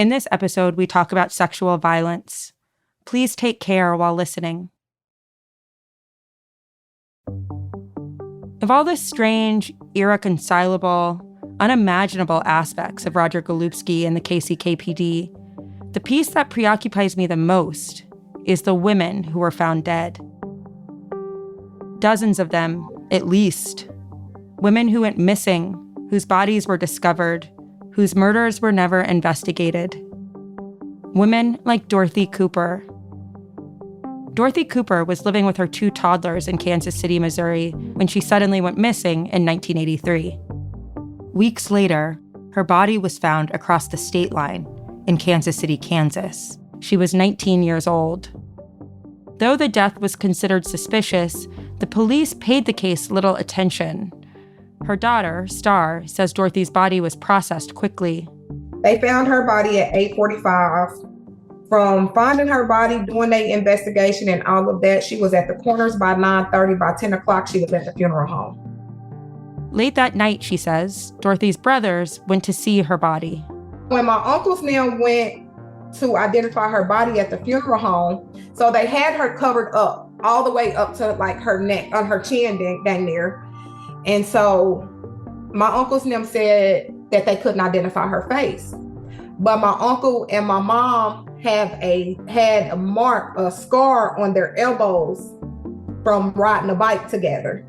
In this episode, we talk about sexual violence. Please take care while listening. Of all the strange, irreconcilable, unimaginable aspects of Roger Golupski and the KCK PD, the piece that preoccupies me the most is the women who were found dead. Dozens of them, at least. Women who went missing, whose bodies were discovered, whose murders were never investigated. Women like Dorothy Cooper. Dorothy Cooper was living with her 2 toddlers in Kansas City, Missouri, when she suddenly went missing in 1983. Weeks later, her body was found across the state line in Kansas City, Kansas. She was 19 years old. Though the death was considered suspicious, the police paid the case little attention. Her daughter, Starr, says Dorothy's body was processed quickly. They found her body at 8:45. From finding her body, doing their investigation and all of that, she was at the corners by 9:30. By 10 o'clock, she was at the funeral home. Late that night, she says, Dorothy's brothers went to see her body. When my uncles now went to identify her body at the funeral home, so they had her covered up, all the way up to like her neck, on her chin down there. And so my uncles and them said that they couldn't identify her face. But my uncle and my mom had a mark, a scar on their elbows from riding a bike together.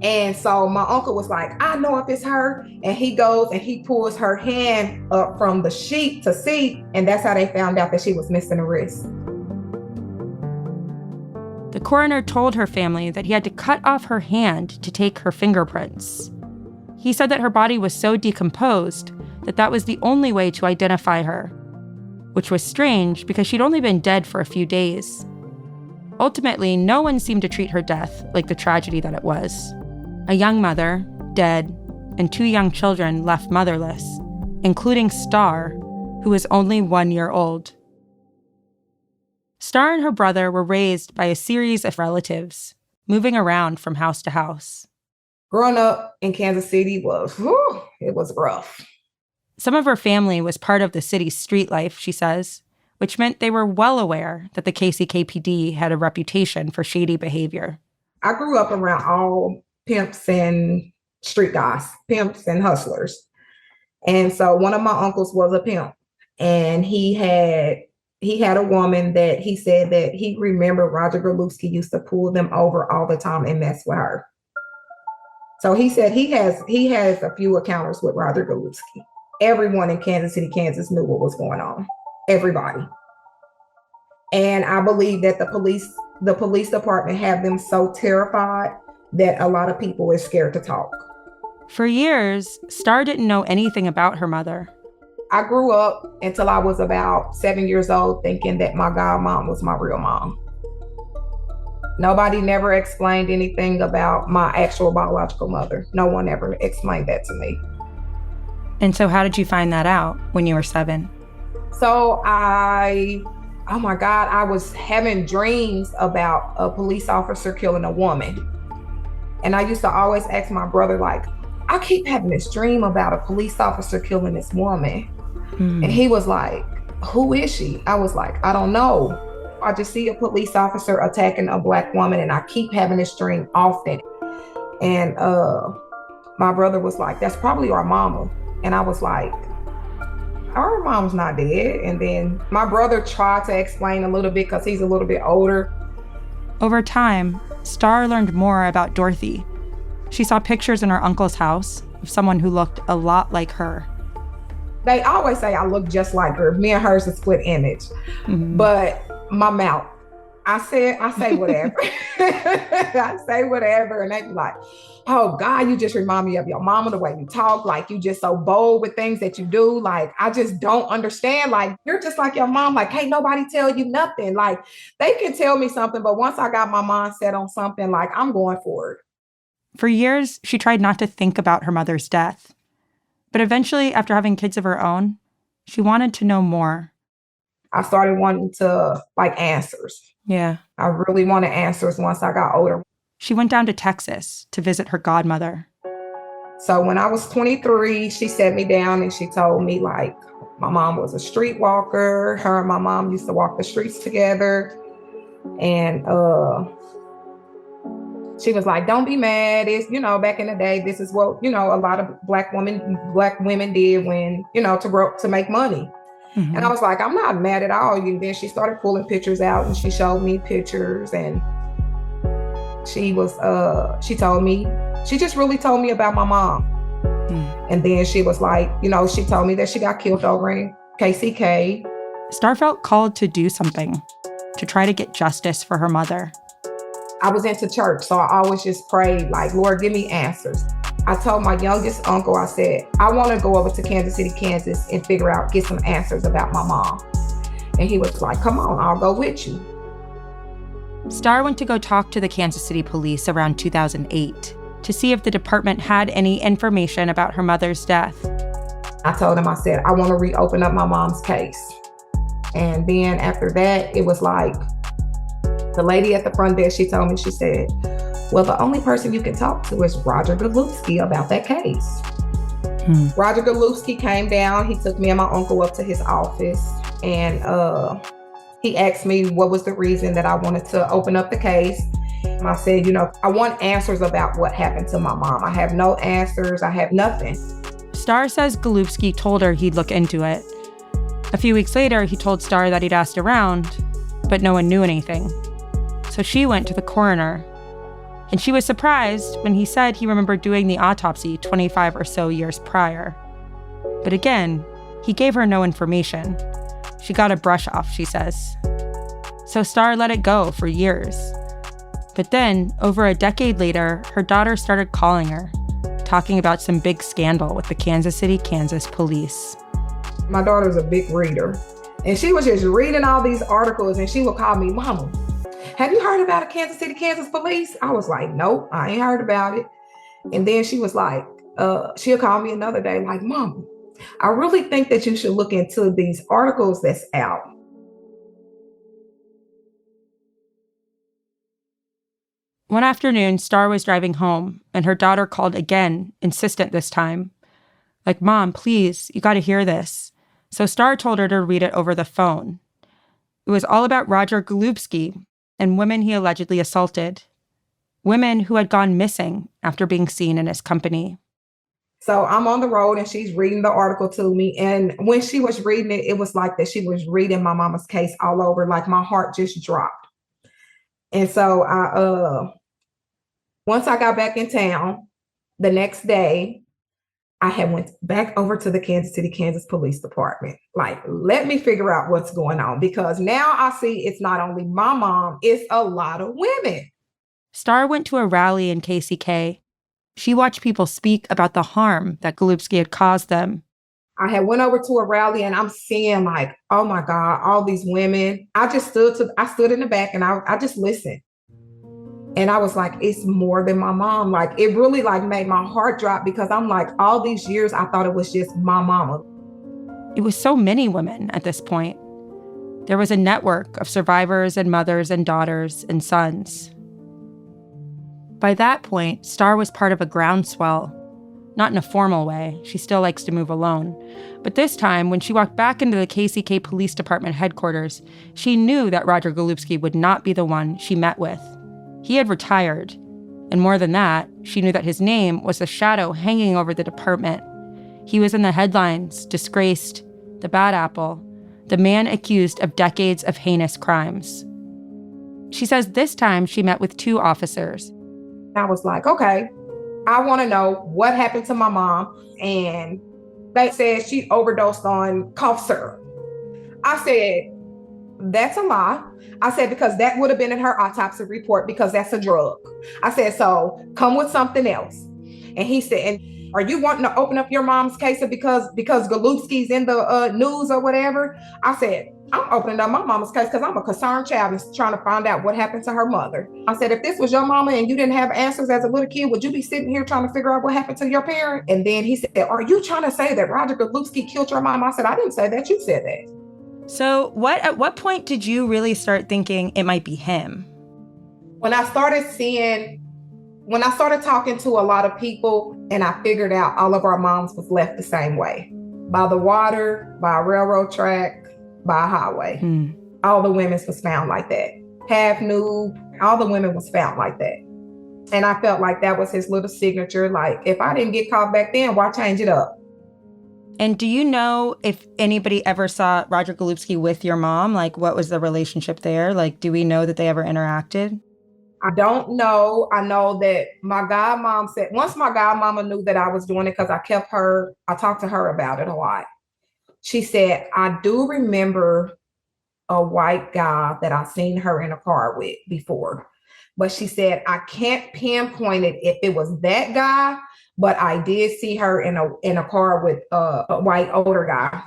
And so my uncle was like, I know if it's her. And he goes and he pulls her hand up from the sheet to see. And that's how they found out that she was missing a wrist. The coroner told her family that he had to cut off her hand to take her fingerprints. He said that her body was so decomposed that was the only way to identify her, which was strange because she'd only been dead for a few days. Ultimately, no one seemed to treat her death like the tragedy that it was. A young mother, dead, and 2 young children left motherless, including Starr, who was only 1 year old. Starr and her brother were raised by a series of relatives, moving around from house to house. Growing up in Kansas City it was rough. Some of her family was part of the city's street life, she says, which meant they were well aware that the KCK PD had a reputation for shady behavior. I grew up around all pimps and street guys, pimps and hustlers. And so one of my uncles was a pimp, and he had a woman that he said that he remembered Roger Golupski used to pull them over all the time and mess with her. So he said he has a few encounters with Roger Golupski. Everyone in Kansas City, Kansas knew what was going on. Everybody. And I believe that the police department had them so terrified that a lot of people are scared to talk. For years, Starr didn't know anything about her mother. I grew up until I was about 7 years old thinking that my godmom was my real mom. Nobody never explained anything about my actual biological mother. No one ever explained that to me. And so how did you find that out when you were 7? So I was having dreams about a police officer killing a woman. And I used to always ask my brother, like, I keep having this dream about a police officer killing this woman. And he was like, who is she? I was like, I don't know. I just see a police officer attacking a Black woman, and I keep having this dream often. And my brother was like, that's probably our mama. And I was like, our mom's not dead. And then my brother tried to explain a little bit because he's a little bit older. Over time, Starr learned more about Dorothy. She saw pictures in her uncle's house of someone who looked a lot like her. They always say I look just like her. Me and her's a split image. But my mouth, I say whatever. I say whatever. And they be like, oh God, you just remind me of your mama, the way you talk. Like, you just so bold with things that you do. Like, I just don't understand. Like, you're just like your mom. Like, can't nobody tell you nothing. Like, they can tell me something, but once I got my mind set on something, like, I'm going for it. For years, she tried not to think about her mother's death. But eventually, after having kids of her own, she wanted to know more. I started wanting to, like, answers. Yeah. I really wanted answers once I got older. She went down to Texas to visit her godmother. So when I was 23, she sat me down and she told me, like, my mom was a streetwalker. Her and my mom used to walk the streets together. And she was like, don't be mad. It's, back in the day, this is what, a lot of black women did when, to make money. Mm-hmm. And I was like, I'm not mad at all. And then she started pulling pictures out and she showed me pictures. And she just really told me about my mom. And then she was like, she told me that she got killed over in KCK. Starr felt called to do something, to try to get justice for her mother. I was into church, so I always just prayed, like, Lord, give me answers. I told my youngest uncle, I said, I want to go over to Kansas City, Kansas and get some answers about my mom. And he was like, come on, I'll go with you. Starr went to go talk to the Kansas City police around 2008 to see if the department had any information about her mother's death. I told him, I said, I want to reopen up my mom's case. And then after that, it was like, the lady at the front desk, she told me, she said, well, the only person you can talk to is Roger Golupski about that case. Roger Golupski came down. He took me and my uncle up to his office. And he asked me what was the reason that I wanted to open up the case. I said, I want answers about what happened to my mom. I have no answers. I have nothing. Starr says Golupski told her he'd look into it. A few weeks later, he told Starr that he'd asked around, but no one knew anything. So she went to the coroner. And she was surprised when he said he remembered doing the autopsy 25 or so years prior. But again, he gave her no information. She got a brush off, she says. So Starr let it go for years. But then, over a decade later, her daughter started calling her, talking about some big scandal with the Kansas City, Kansas police. My daughter's a big reader, and she was just reading all these articles, and she would call me, Mama, have you heard about the Kansas City, Kansas police? I was like, nope, I ain't heard about it. And then she was like, she'll call me another day, like, Mama, I really think that you should look into these articles that's out. One afternoon, Starr was driving home, and her daughter called again, insistent this time. Like, Mom, please, you gotta hear this. So Starr told her to read it over the phone. It was all about Roger Golupski and women he allegedly assaulted. Women who had gone missing after being seen in his company. So I'm on the road and she's reading the article to me. And when she was reading it, it was like that she was reading my mama's case all over, like my heart just dropped. And so once I got back in town, the next day, I had went back over to the Kansas City, Kansas Police Department. Like, let me figure out what's going on, because now I see it's not only my mom, it's a lot of women. Starr went to a rally in KCK. She watched people speak about the harm that Golupski had caused them. I had went over to a rally and I'm seeing like, oh my God, all these women. I stood in the back and I just listened. And I was like, it's more than my mom. Like, it really like made my heart drop, because I'm like, all these years, I thought it was just my mama. It was so many women at this point. There was a network of survivors and mothers and daughters and sons. By that point, Starr was part of a groundswell. Not in a formal way. She still likes to move alone. But this time, when she walked back into the KCK Police Department headquarters, she knew that Roger Golupski would not be the one she met with. He had retired. And more than that, she knew that his name was a shadow hanging over the department. He was in the headlines, disgraced, the bad apple, the man accused of decades of heinous crimes. She says this time she met with 2 officers. I was like, okay, I want to know what happened to my mom. And they said she overdosed on cough syrup. I said, that's a lie. I said, because that would have been in her autopsy report, because that's a drug. I said, so come with something else. And he said, and are you wanting to open up your mom's case because Golupski's in the news or whatever? I said, I'm opening up my mama's case because I'm a concerned child and trying to find out what happened to her mother. I said, if this was your mama and you didn't have answers as a little kid, would you be sitting here trying to figure out what happened to your parent? And then he said, are you trying to say that Roger Golupski killed your mom? I said, I didn't say that. You said that. So at what point did you really start thinking it might be him? When I started seeing When I started talking to a lot of people and I figured out all of our moms was left the same way, by the water, by a railroad track, by a highway. All the women was found like that. Half nude, all the women was found like that. And I felt like that was his little signature. Like, if I didn't get caught back then, why change it up? And do you know if anybody ever saw Roger Golupski with your mom? Like, what was the relationship there? Like, do we know that they ever interacted? I don't know. I know that my godmom said, once my godmama knew that I was doing it, because I talked to her about it a lot. She said, I do remember a white guy that I seen her in a car with before. But she said, I can't pinpoint it if it was that guy, but I did see her in a car with a white older guy.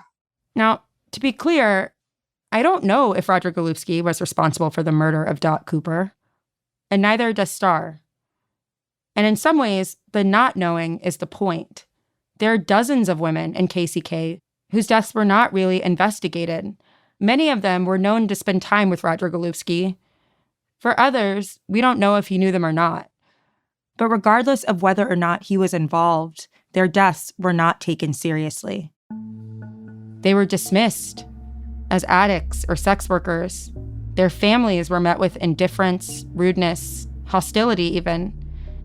Now, to be clear, I don't know if Roger Golupski was responsible for the murder of Dot Cooper, and neither does Starr. And in some ways, the not knowing is the point. There are dozens of women in KCK whose deaths were not really investigated. Many of them were known to spend time with Roger Golupski. For others, we don't know if he knew them or not. But regardless of whether or not he was involved, their deaths were not taken seriously. They were dismissed as addicts or sex workers. Their families were met with indifference, rudeness, hostility even.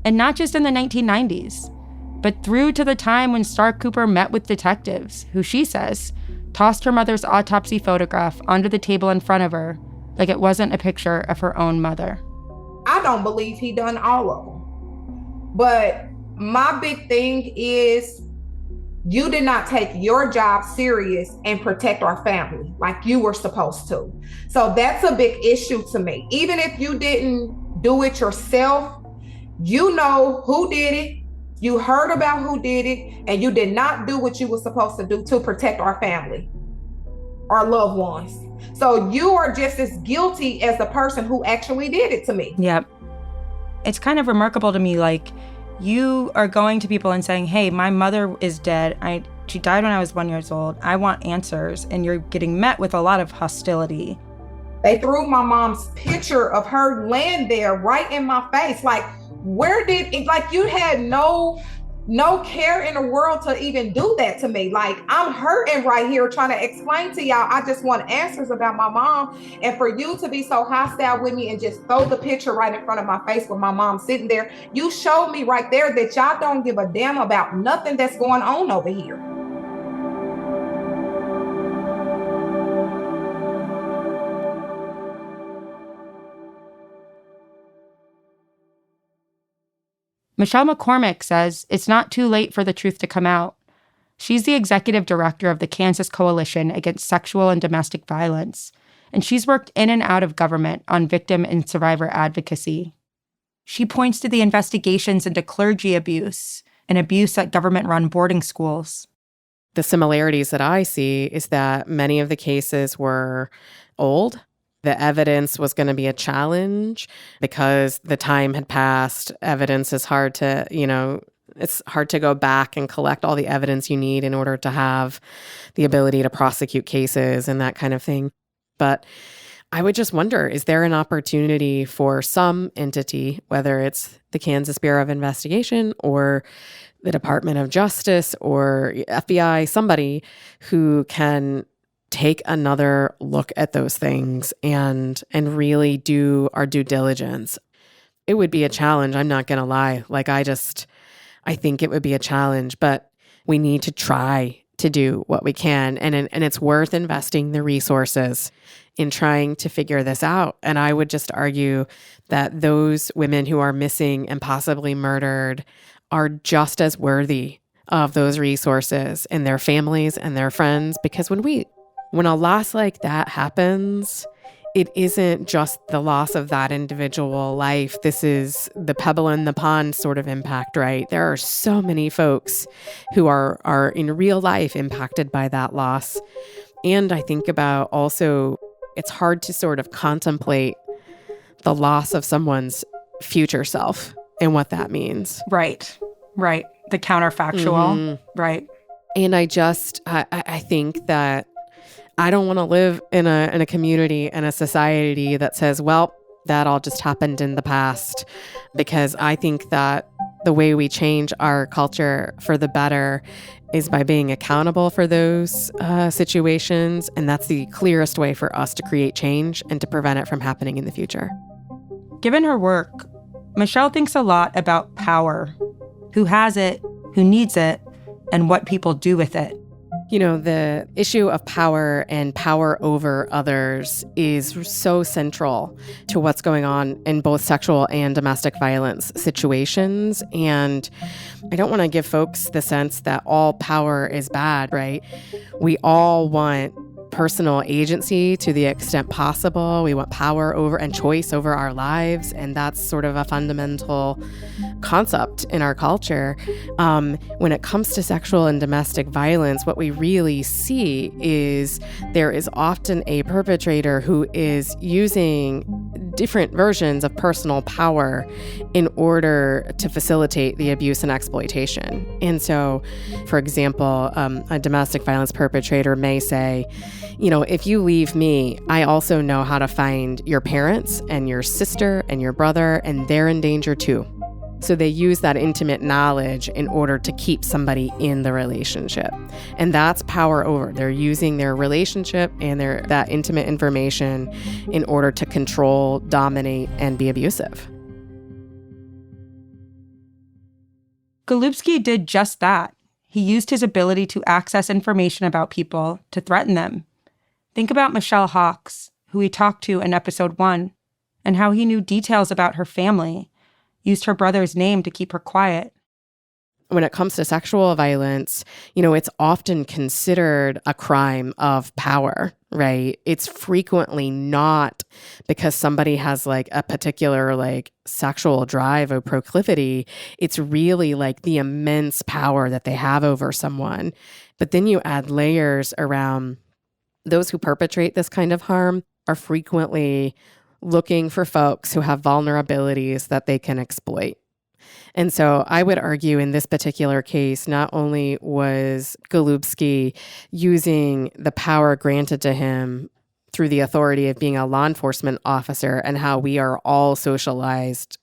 And not just in the 1990s, but through to the time when Starr Cooper met with detectives, who she says tossed her mother's autopsy photograph onto the table in front of her like it wasn't a picture of her own mother. I don't believe he done all of them. But my big thing is, you did not take your job serious and protect our family like you were supposed to. So that's a big issue to me. Even if you didn't do it yourself, you know who did it, you heard about who did it, and you did not do what you were supposed to do to protect our family, our loved ones. So you are just as guilty as the person who actually did it to me. Yep. It's kind of remarkable to me, like, you are going to people and saying, hey, my mother is dead. She died when I was 1 year old. I want answers. And you're getting met with a lot of hostility. They threw my mom's picture of her laying there right in my face. Like, you had no care in the world to even do that to me. Like, I'm hurting right here trying to explain to y'all. I just want answers about my mom. And for you to be so hostile with me and just throw the picture right in front of my face with my mom sitting there, you showed me right there that y'all don't give a damn about nothing that's going on over here. Michelle McCormick says it's not too late for the truth to come out. She's the executive director of the Kansas Coalition Against Sexual and Domestic Violence, and she's worked in and out of government on victim and survivor advocacy. She points to the investigations into clergy abuse and abuse at government-run boarding schools. The similarities that I see is that many of the cases were old. The evidence was going to be a challenge because the time had passed. Evidence is hard to, it's hard to go back and collect all the evidence you need in order to have the ability to prosecute cases and that kind of thing. But I would just wonder, is there an opportunity for some entity, whether it's the Kansas Bureau of Investigation or the Department of Justice or FBI, somebody who can take another look at those things and really do our due diligence? It would be a challenge. I'm not going to lie. I think it would be a challenge, but we need to try to do what we can. And it's worth investing the resources in trying to figure this out. And I would just argue that those women who are missing and possibly murdered are just as worthy of those resources and their families and their friends, because when a loss like that happens, it isn't just the loss of that individual life. This is the pebble in the pond sort of impact, right? There are so many folks who are in real life impacted by that loss. And I think about also, it's hard to sort of contemplate the loss of someone's future self and what that means. Right. The counterfactual. Right. And I think that I don't want to live in a community and a society that says, well, That all just happened in the past, because I think that the way we change our culture for the better is by being accountable for those situations. And that's the clearest way for us to create change and to prevent it from happening in the future. Given her work, Michelle thinks a lot about power, who has it, who needs it, and what people do with it. You know, the issue of power and power over others is so central to what's going on in both sexual and domestic violence situations. And I don't want to give folks the sense that all power is bad, right? We all want personal agency to the extent possible. We want power over and choice over our lives. And that's sort of a fundamental concept in our culture. When it comes to sexual and domestic violence, what we really see is there is often a perpetrator who is using different versions of personal power in order to facilitate the abuse and exploitation. And so, for example, a domestic violence perpetrator may say, you know, if you leave me, I also know how to find your parents and your sister and your brother, and they're in danger too. So they use that intimate knowledge in order to keep somebody in the relationship. And that's power over. They're using their relationship and that intimate information in order to control, dominate, and be abusive. Golupski did just that. He used his ability to access information about people to threaten them. Think about Michelle Hawkes, who we talked to in episode 1, and how he knew details about her family, used her brother's name to keep her quiet. When it comes to sexual violence, you know, it's often considered a crime of power, right? It's frequently not because somebody has like a particular like sexual drive or proclivity. It's really like the immense power that they have over someone. But then you add layers around those who perpetrate this kind of harm are frequently looking for folks who have vulnerabilities that they can exploit. And so I would argue in this particular case, not only was Golupski using the power granted to him through the authority of being a law enforcement officer and how we are all socialized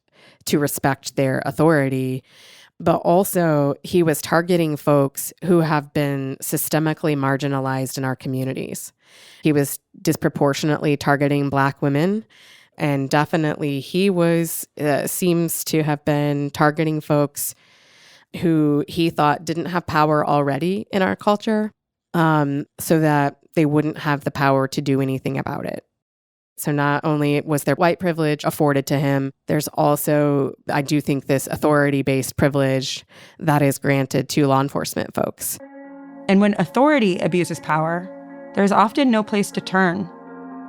to respect their authority, but also he was targeting folks who have been systemically marginalized in our communities. He was disproportionately targeting Black women. And definitely he seems to have been targeting folks who he thought didn't have power already in our culture, so that they wouldn't have the power to do anything about it. So not only was there white privilege afforded to him, there's also, I do think, this authority-based privilege that is granted to law enforcement folks. And when authority abuses power, there's often no place to turn.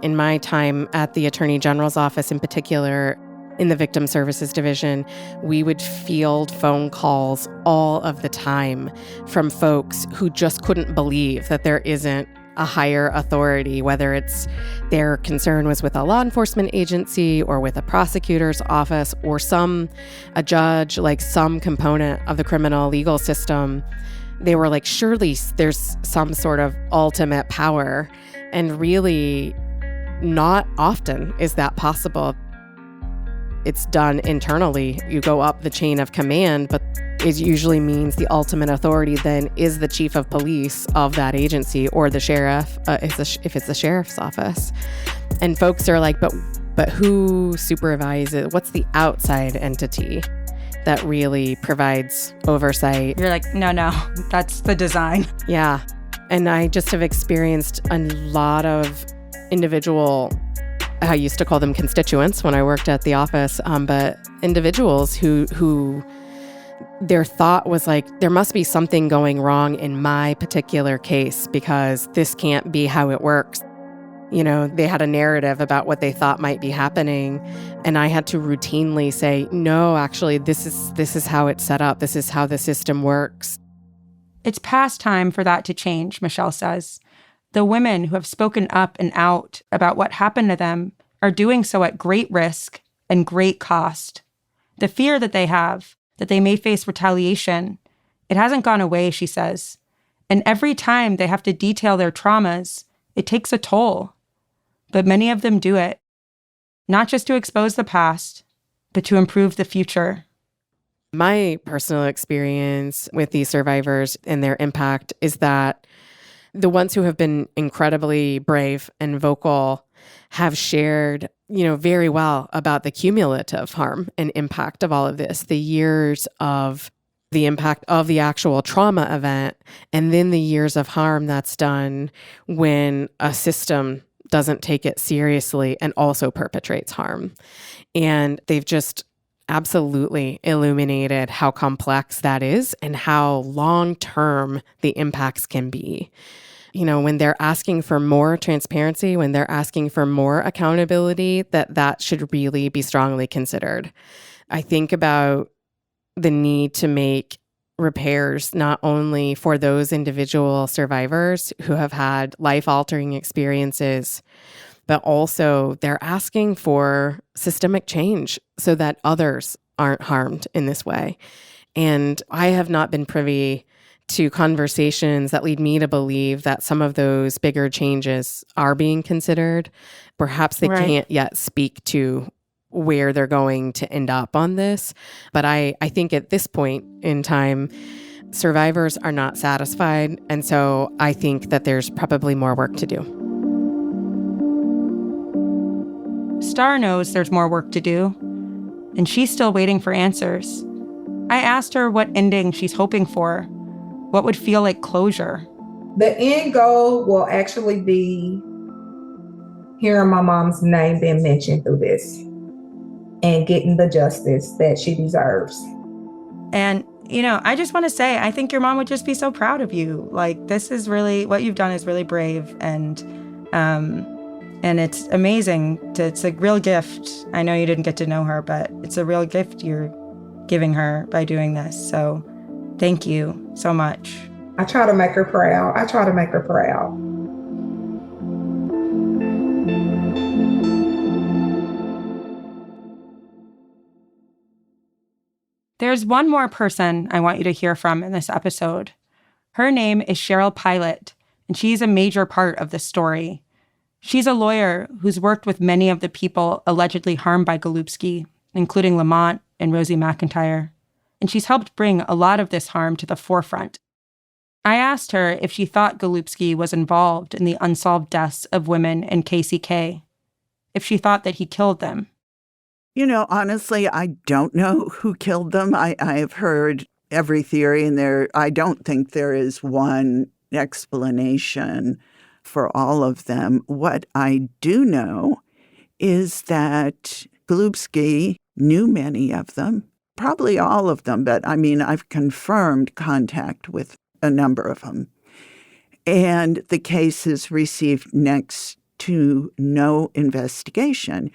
In my time at the Attorney General's office in particular, in the Victim Services Division, we would field phone calls all of the time from folks who just couldn't believe that there isn't a higher authority, whether it's their concern was with a law enforcement agency or with a prosecutor's office or a judge, like some component of the criminal legal system. They were like, surely there's some sort of ultimate power. And really, not often is that possible. It's done internally. You go up the chain of command, but it usually means the ultimate authority then is the chief of police of that agency or the sheriff, if it's the sheriff's office. And folks are like, but who supervises? What's the outside entity that really provides oversight? You're like, no, that's the design. Yeah. And I just have experienced a lot of individual, I used to call them constituents when I worked at the office, but individuals who their thought was like, there must be something going wrong in my particular case because this can't be how it works. You know, they had a narrative about what they thought might be happening. And I had to routinely say, no, actually, this is how it's set up. This is how the system works. It's past time for that to change, Michelle says. The women who have spoken up and out about what happened to them are doing so at great risk and great cost. The fear that they have, that they may face retaliation, it hasn't gone away, she says. And every time they have to detail their traumas, it takes a toll. But many of them do it. not just to expose the past, but to improve the future. My personal experience with these survivors and their impact is that the ones who have been incredibly brave and vocal have shared, very well about the cumulative harm and impact of all of this, the years of the impact of the actual trauma event, and then the years of harm that's done when a system doesn't take it seriously and also perpetrates harm. And they've just absolutely illuminated how complex that is and how long-term the impacts can be. When they're asking for more transparency, when they're asking for more accountability, that should really be strongly considered. I think about the need to make repairs not only for those individual survivors who have had life-altering experiences, but also they're asking for systemic change so that others aren't harmed in this way. And I have not been privy to conversations that lead me to believe that some of those bigger changes are being considered. Perhaps they can't yet speak to where they're going to end up on this. But I think at this point in time, survivors are not satisfied. And so I think that there's probably more work to do. Starr knows there's more work to do, and she's still waiting for answers. I asked her what ending she's hoping for, what would feel like closure. The end goal will actually be hearing my mom's name being mentioned through this and getting the justice that she deserves. And, I just want to say, I think your mom would just be so proud of you. Like, this is really, what you've done is really brave, and it's amazing. It's a real gift. I know you didn't get to know her, but it's a real gift you're giving her by doing this. So thank you so much. I try to make her proud. There's one more person I want you to hear from in this episode. Her name is Cheryl Pilate, and she's a major part of this story. She's a lawyer who's worked with many of the people allegedly harmed by Golupski, including Lamont and Rosie McIntyre, and she's helped bring a lot of this harm to the forefront. I asked her if she thought Golupski was involved in the unsolved deaths of women in KCK, if she thought that he killed them. Honestly, I don't know who killed them. I have heard every theory, and I don't think there is one explanation for all of them. What I do know is that Golupski knew many of them, probably all of them, but I've confirmed contact with a number of them. And the cases received next to no investigation.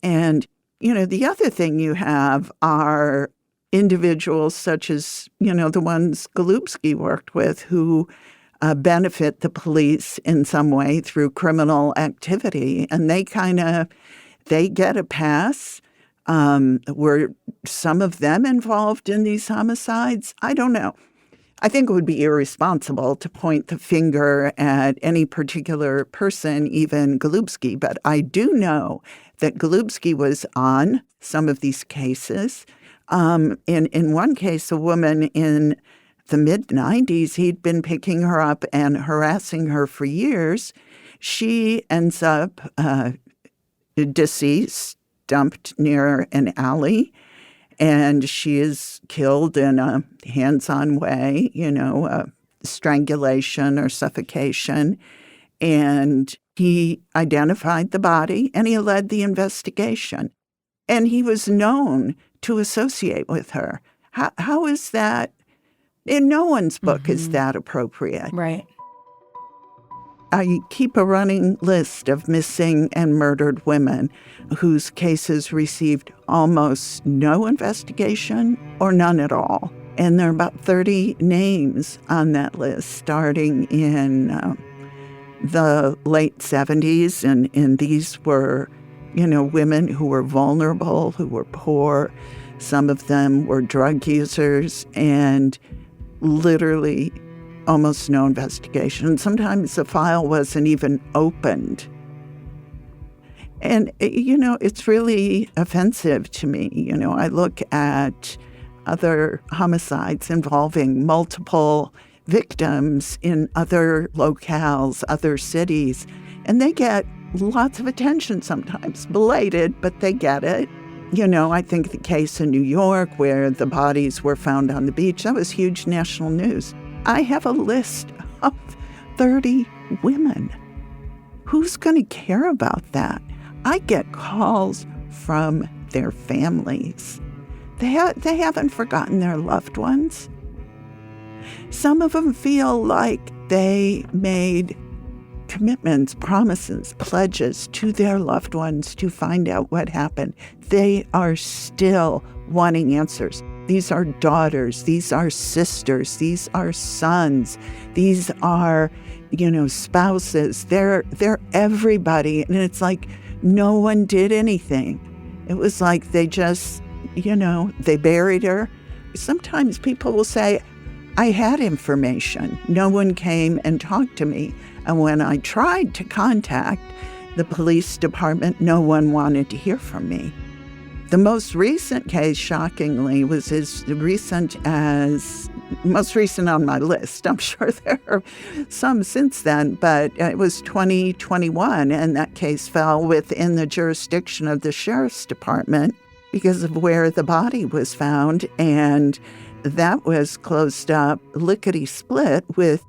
And the other thing you have are individuals such as, the ones Golupski worked with who benefit the police in some way through criminal activity. And they get a pass. Were some of them involved in these homicides? I don't know. I think it would be irresponsible to point the finger at any particular person, even Golupski. But I do know that Golupski was on some of these cases. In one case, a woman in the mid-'90s, he'd been picking her up and harassing her for years. She ends up deceased, dumped near an alley, and she is killed in a hands-on way, strangulation or suffocation. And he identified the body, and he led the investigation. And he was known to associate with her. How is that? In no one's book is that appropriate. Right. I keep a running list of missing and murdered women whose cases received almost no investigation or none at all. And there are about 30 names on that list, starting in the late 70s. And these were, women who were vulnerable, who were poor. Some of them were drug users, and literally almost no investigation. Sometimes the file wasn't even opened. And, it's really offensive to me. I look at other homicides involving multiple victims in other locales, other cities, and they get lots of attention sometimes, belated, but they get it. I think the case in New York where the bodies were found on the beach, that was huge national news. I have a list of 30 women. Who's going to care about that? I get calls from their families. They haven't forgotten their loved ones. Some of them feel like they made commitments, promises, pledges to their loved ones to find out what happened. They are still wanting answers. These are daughters, these are sisters, these are sons, these are, spouses. They're everybody. And it's like no one did anything. It was like they just, they buried her. Sometimes people will say, I had information. No one came and talked to me. And when I tried to contact the police department, no one wanted to hear from me. The most recent case, shockingly, was most recent on my list. I'm sure there are some since then, but it was 2021, and that case fell within the jurisdiction of the sheriff's department because of where the body was found, and that was closed up lickety-split with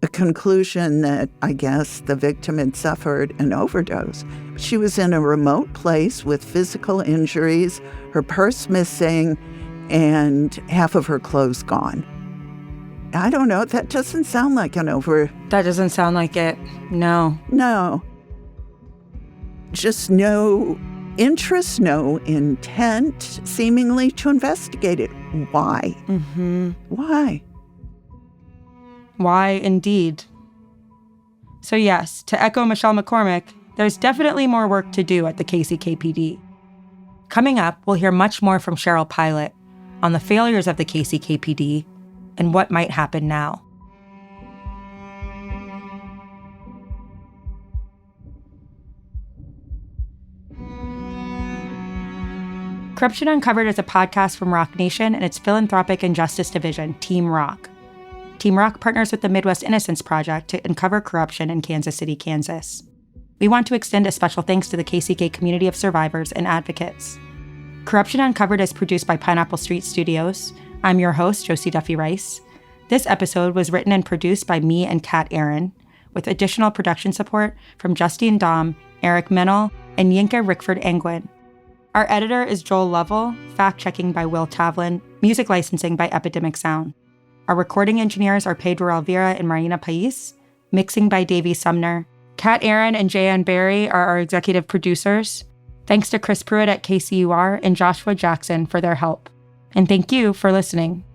a conclusion that I guess the victim had suffered an overdose. She was in a remote place with physical injuries, her purse missing, and half of her clothes gone. I don't know. That doesn't sound like an That doesn't sound like it. No. No. Just no interest, no intent, seemingly, to investigate it. Why? Mm-hmm. Why? Why, indeed. So yes, to echo Michelle McCormick, there's definitely more work to do at the KCKPD. Coming up, we'll hear much more from Cheryl Pilot on the failures of the KCKPD and what might happen now. Corruption Uncovered is a podcast from Rock Nation and its philanthropic and justice division, Team Rock. Team Rock partners with the Midwest Innocence Project to uncover corruption in Kansas City, Kansas. We want to extend a special thanks to the KCK community of survivors and advocates. Corruption Uncovered is produced by Pineapple Street Studios. I'm your host, Josie Duffy Rice. This episode was written and produced by me and Kat Aaron, with additional production support from Justine Dahm, Eric Mennel, and Yinka Rickford Angwin. Our editor is Joel Lovell, fact-checking by Will Tavlin, music licensing by Epidemic Sound. Our recording engineers are Pedro Alvira and Marina Pais, mixing by Davey Sumner. Kat Aaron and Jayann Barry are our executive producers. Thanks to Chris Pruitt at KCUR and Joshua Jackson for their help. And thank you for listening.